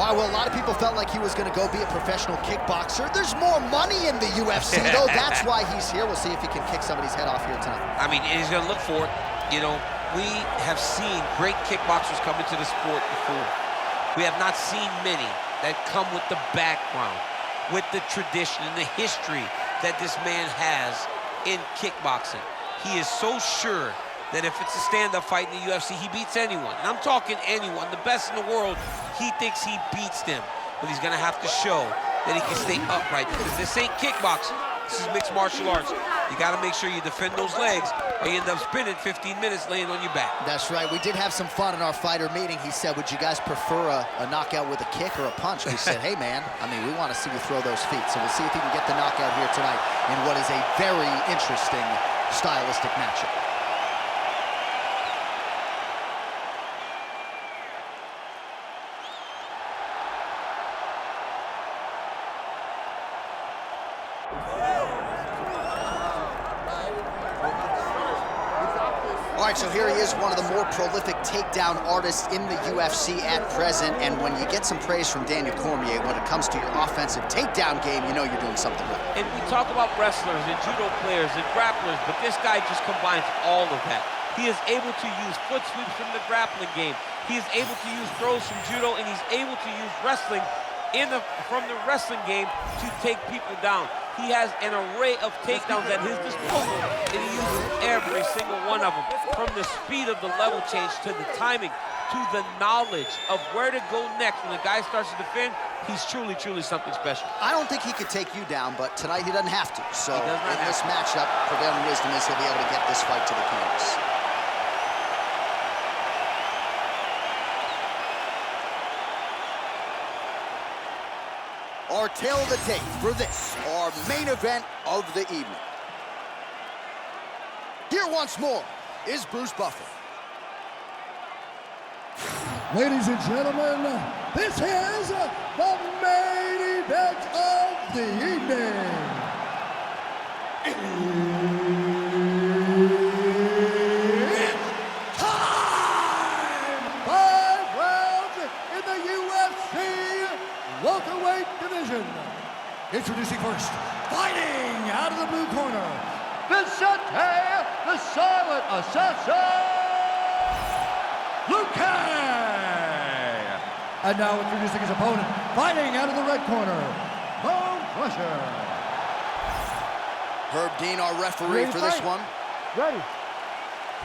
All right, well, a lot of people felt like he was going to go be a professional kickboxer. There's more money in the UFC, though. That's why he's here. We'll see if he can kick somebody's head off here tonight. I mean, he's going to look for it. You know, we have seen great kickboxers come into the sport before. We have not seen many that come with the background, with the tradition and the history that this man has in kickboxing. He is so sure that if it's a stand-up fight in the UFC, he beats anyone. And I'm talking anyone, the best in the world, he thinks he beats them. But he's gonna have to show that he can stay upright, because this ain't kickboxing, this is mixed martial arts. You gotta make sure you defend those legs, or you end up spinning 15 minutes laying on your back. That's right, we did have some fun in our fighter meeting. He said, would you guys prefer a knockout with a kick or a punch? We said, hey man, I mean, we wanna see you throw those feet. So we'll see if he can get the knockout here tonight in what is a very interesting stylistic matchup. All right, so here he is, one of the more prolific takedown artists in the UFC at present. And when you get some praise from Daniel Cormier, when it comes to your offensive takedown game, you know you're doing something right. And we talk about wrestlers and judo players and grapplers, but this guy just combines all of that. He is able to use foot sweeps from the grappling game. He is able to use throws from judo, and he's able to use wrestling from the wrestling game to take people down. He has an array of takedowns at his disposal, and he uses every single one of them. From the speed of the level change, to the timing, to the knowledge of where to go next. When the guy starts to defend, he's truly, truly something special. I don't think he could take you down, but tonight he doesn't have to. So in this matchup, prevailing wisdom is he'll be able to get this fight to the canvas. Our tail of the tape for this, our main event of the evening. Here once more is Bruce Buffer. Ladies and gentlemen, this is the main event of the evening. It's time! 5 rounds in the UFC welterweight division. Introducing first, fighting out of the blue corner, Vicente, the Silent Assassin, Luque! And now introducing his opponent, fighting out of the red corner, Bone Crusher. Herb Dean, our referee for this one. Ready.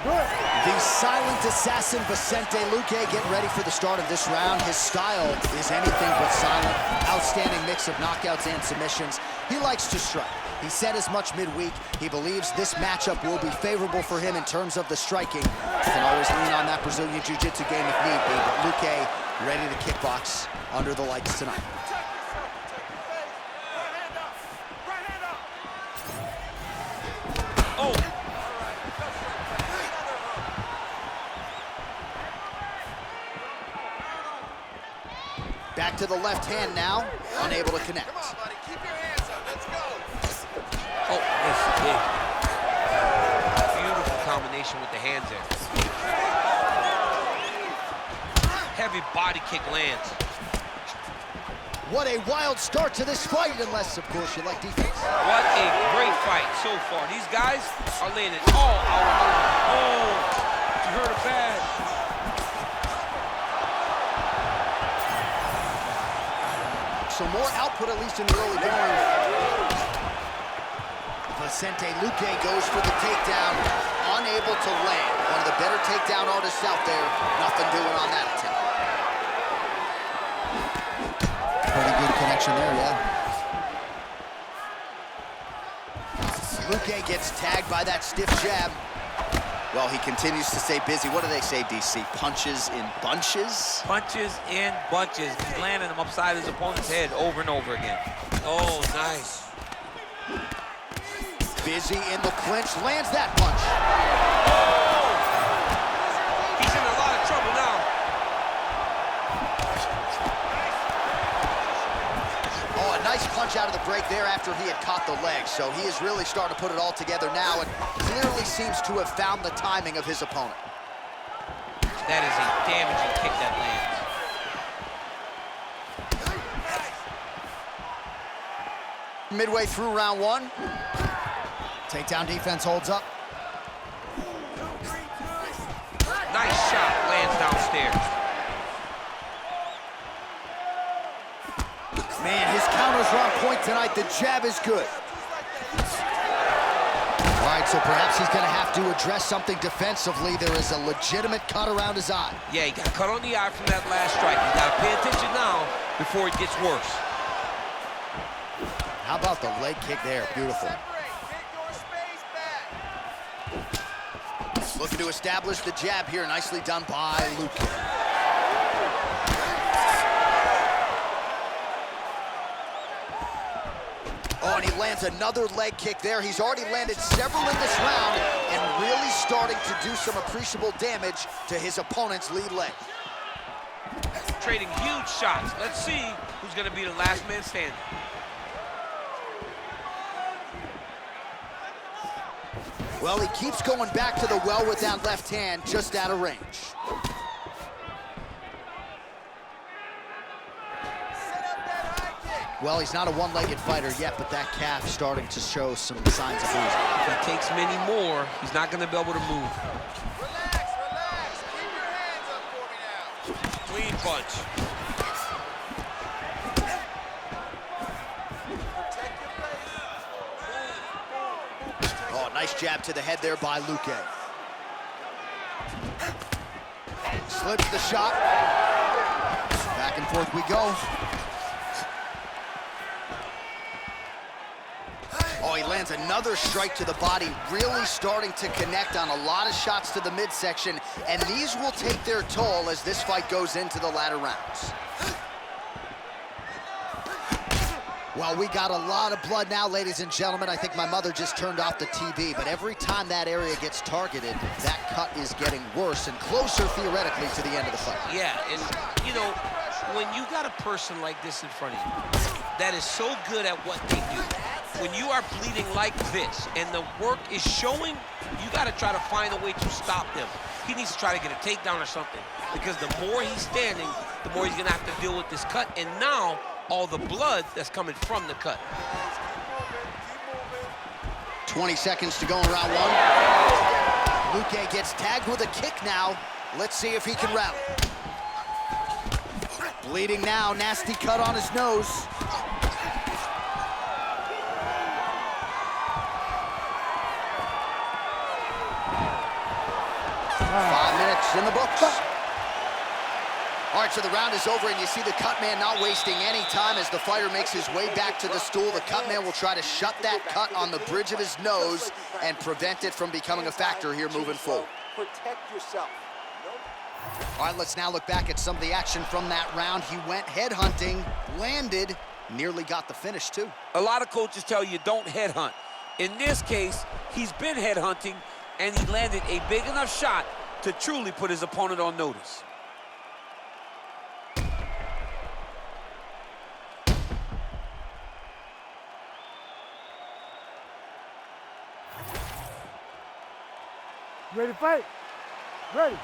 Do it. The Silent Assassin, Vicente Luque, getting ready for the start of this round. His style is anything but silent. Outstanding mix of knockouts and submissions. He likes to strike. He said as much midweek. He believes this matchup will be favorable for him in terms of the striking. He can always lean on that Brazilian Jiu-Jitsu game if need be, but Luque ready to kickbox under the lights tonight. Oh! Back to the left hand now, unable to connect. Come on, buddy. Keep your hands up. Let's go. Oh, yes, big. Beautiful combination with the hands there. Heavy body kick lands. What a wild start to this fight, unless, of course, you like defense. What a great fight so far. These guys are laying it all out. Oh, you heard it bad. So more output, at least in the early going. Vicente Luque goes for the takedown, unable to land. One of the better takedown artists out there. Nothing doing on that attempt. Pretty good connection there, yeah. Luque gets tagged by that stiff jab. Well, he continues to stay busy. What do they say, DC? Punches in bunches? Punches in bunches. He's landing them upside his opponent's head over and over again. Oh, nice. Busy in the clinch, lands that punch. Oh! He's in a lot of trouble now. Oh, a nice punch out of the break there after he had caught the leg. So he is really starting to put it all together now and clearly seems to have found the timing of his opponent. That is a damaging kick that lands. Midway through round one. Takedown defense holds up. Nice shot, lands downstairs. Man, his counters are on point tonight. The jab is good. All right, so perhaps he's going to have to address something defensively. There is a legitimate cut around his eye. Yeah, he got cut on the eye from that last strike. You got to pay attention now before it gets worse. How about the leg kick there? Beautiful. Looking to establish the jab here. Nicely done by Luque. Oh, and he lands another leg kick there. He's already landed several in this round and really starting to do some appreciable damage to his opponent's lead leg. Trading huge shots. Let's see who's going to be the last man standing. Well, he keeps going back to the well with that left hand, just out of range. Well, he's not a one-legged fighter yet, but that calf starting to show some signs of losing. If he takes many more, he's not going to be able to move. Relax, relax. Keep your hands up for me now. Clean punch. Protect your face. Oh, nice jab to the head there by Luque. Slips the shot. Back and forth we go. Oh, he lands another strike to the body, really starting to connect on a lot of shots to the midsection, and these will take their toll as this fight goes into the latter rounds. Well, we got a lot of blood now, ladies and gentlemen. I think my mother just turned off the TV, but every time that area gets targeted, that cut is getting worse and closer, theoretically, to the end of the fight. Yeah, and, you know, when you got a person like this in front of you that is so good at what they do, when you are bleeding like this and the work is showing, you got to try to find a way to stop them. He needs to try to get a takedown or something, because the more he's standing, the more he's going to have to deal with this cut, and now all the blood that's coming from the cut. 20 seconds to go in round one. Luque gets tagged with a kick now. Let's see if he can rally. Bleeding now, nasty cut on his nose. 5 minutes in the books. All right, so the round is over, and you see the cut man not wasting any time as the fighter makes his way back to the stool. The cut man will try to shut that cut on the bridge of his nose and prevent it from becoming a factor here moving forward. Protect yourself. All right, let's now look back at some of the action from that round. He went headhunting, landed, nearly got the finish too. A lot of coaches tell you don't headhunt. In this case, he's been headhunting, and he landed a big enough shot to truly put his opponent on notice. Ready to fight? Ready.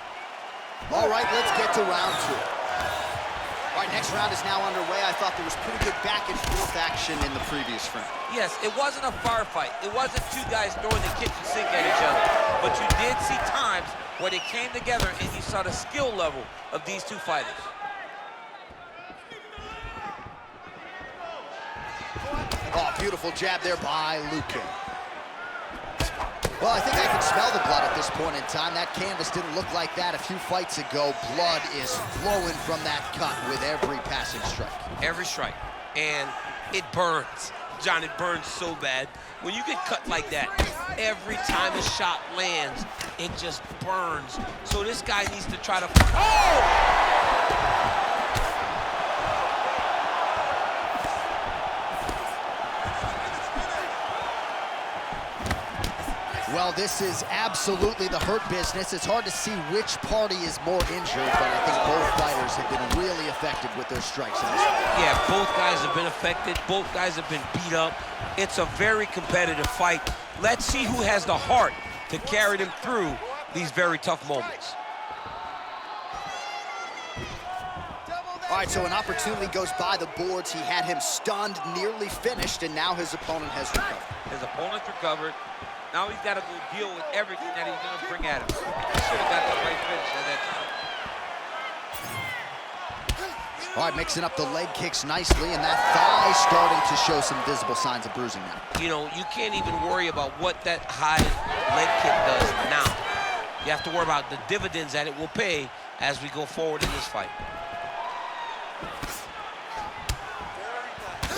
All right, let's get to round two. All right, next round is now underway. I thought there was pretty good back and forth action in the previous round. Yes, it wasn't a firefight. It wasn't two guys throwing the kitchen sink at each other. But you did see times where they came together and you saw the skill level of these two fighters. Oh, beautiful jab there by Luque. Well, I think I can smell the blood at this point in time. That canvas didn't look like that a few fights ago. Blood is flowing from that cut with every passing strike. Every strike. And it burns. John, it burns so bad. When you get cut like that, every time a shot lands, it just burns. So this guy needs to try to... Oh! Well, this is absolutely the hurt business. It's hard to see which party is more injured, but I think both fighters have been really effective with their strikes in this fight. Yeah, both guys have been affected. Both guys have been beat up. It's a very competitive fight. Let's see who has the heart to carry them through these very tough moments. All right, so an opportunity goes by the boards. He had him stunned, nearly finished, and now his opponent has recovered. His opponent's recovered. Now he's got to go deal with everything that he's going to bring at him. He should have got the right finish at that time. All right, mixing up the leg kicks nicely, and that thigh starting to show some visible signs of bruising now. You know, you can't even worry about what that high leg kick does now. You have to worry about the dividends that it will pay as we go forward in this fight.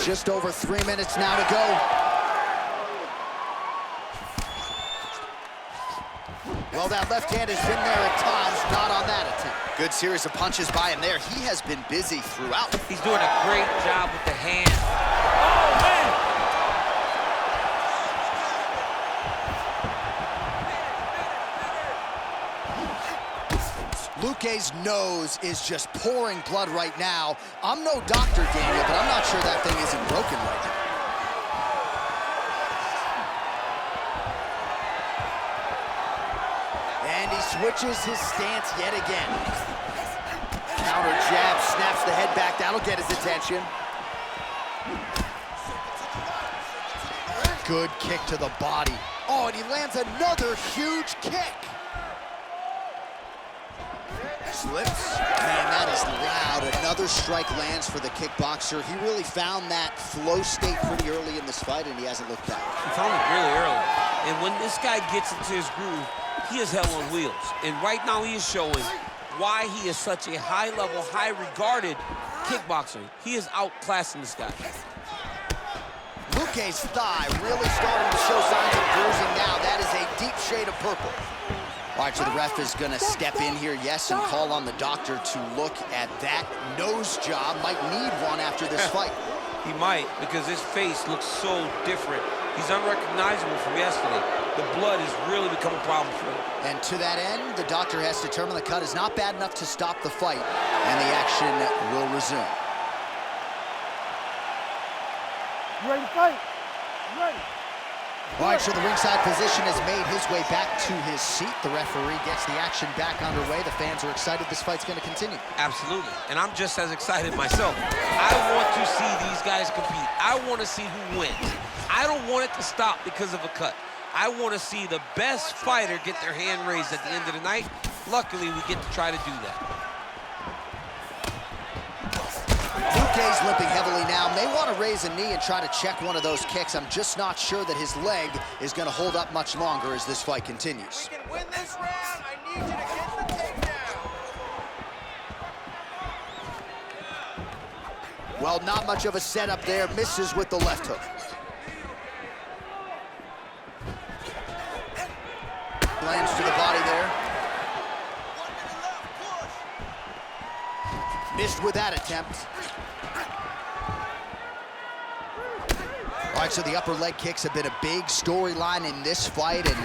Just over 3 minutes now to go. Well, that left hand has been there at times, not on that attempt. Good series of punches by him there. He has been busy throughout. He's doing a great job with the hand. Oh, man! Luque's nose is just pouring blood right now. I'm no doctor, Daniel, but I'm not sure that thing isn't broken right now. And he switches his stance yet again. Counter jab, snaps the head back. That'll get his attention. Good kick to the body. Oh, and he lands another huge kick. Slips. Man, that is loud. Another strike lands for the kickboxer. He really found that flow state pretty early in this fight, and he hasn't looked back. He found it really early. And when this guy gets into his groove, he is hell on wheels. And right now he is showing why he is such a high-level, high-regarded kickboxer. He is outclassing this guy. Luque's thigh really starting to show signs of bruising now. That is a deep shade of purple. All right, so the ref is going to step in here, yes, and call on the doctor to look at that nose job. Might need one after this fight. He might, because his face looks so different. He's unrecognizable from yesterday. The blood has really become a problem for him. And to that end, the doctor has determined the cut is not bad enough to stop the fight, and the action will resume. You ready to fight? You ready? All right, so the ringside physician has made his way back to his seat. The referee gets the action back underway. The fans are excited this fight's going to continue. Absolutely, and I'm just as excited myself. I want to see these guys compete. I want to see who wins. I don't want it to stop because of a cut. I want to see the best fighter get their hand raised at the end of the night. Luckily, we get to try to do that. Luque's limping heavily now. May want to raise a knee and try to check one of those kicks. I'm just not sure that his leg is going to hold up much longer as this fight continues. We can win this round. I need you to get the takedown. Well, not much of a setup there. Misses with the left hook. Lands to the body there. 1 minute left. Push. Missed with that attempt. All right, so the upper leg kicks have been a big storyline in this fight, and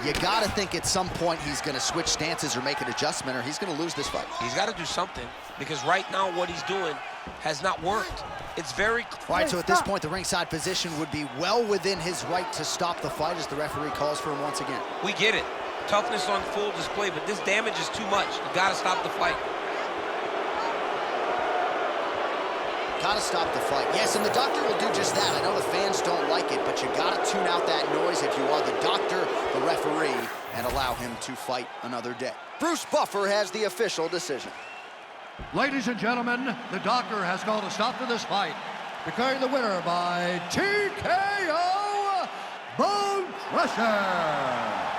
you got to think at some point he's going to switch stances or make an adjustment, or he's going to lose this fight. He's got to do something, because right now what he's doing has not worked. It's very... All right, so at this point, the ringside position would be well within his right to stop the fight as the referee calls for him once again. We get it. Toughness on full display, but this damage is too much. You got to stop the fight. Gotta stop the fight. Yes, and the doctor will do just that. I know the fans don't like it, but you gotta tune out that noise if you are the doctor, the referee, and allow him to fight another day. Bruce Buffer has the official decision. Ladies and gentlemen, the doctor has called a stop to this fight, declaring the winner by TKO, Bone Crusher.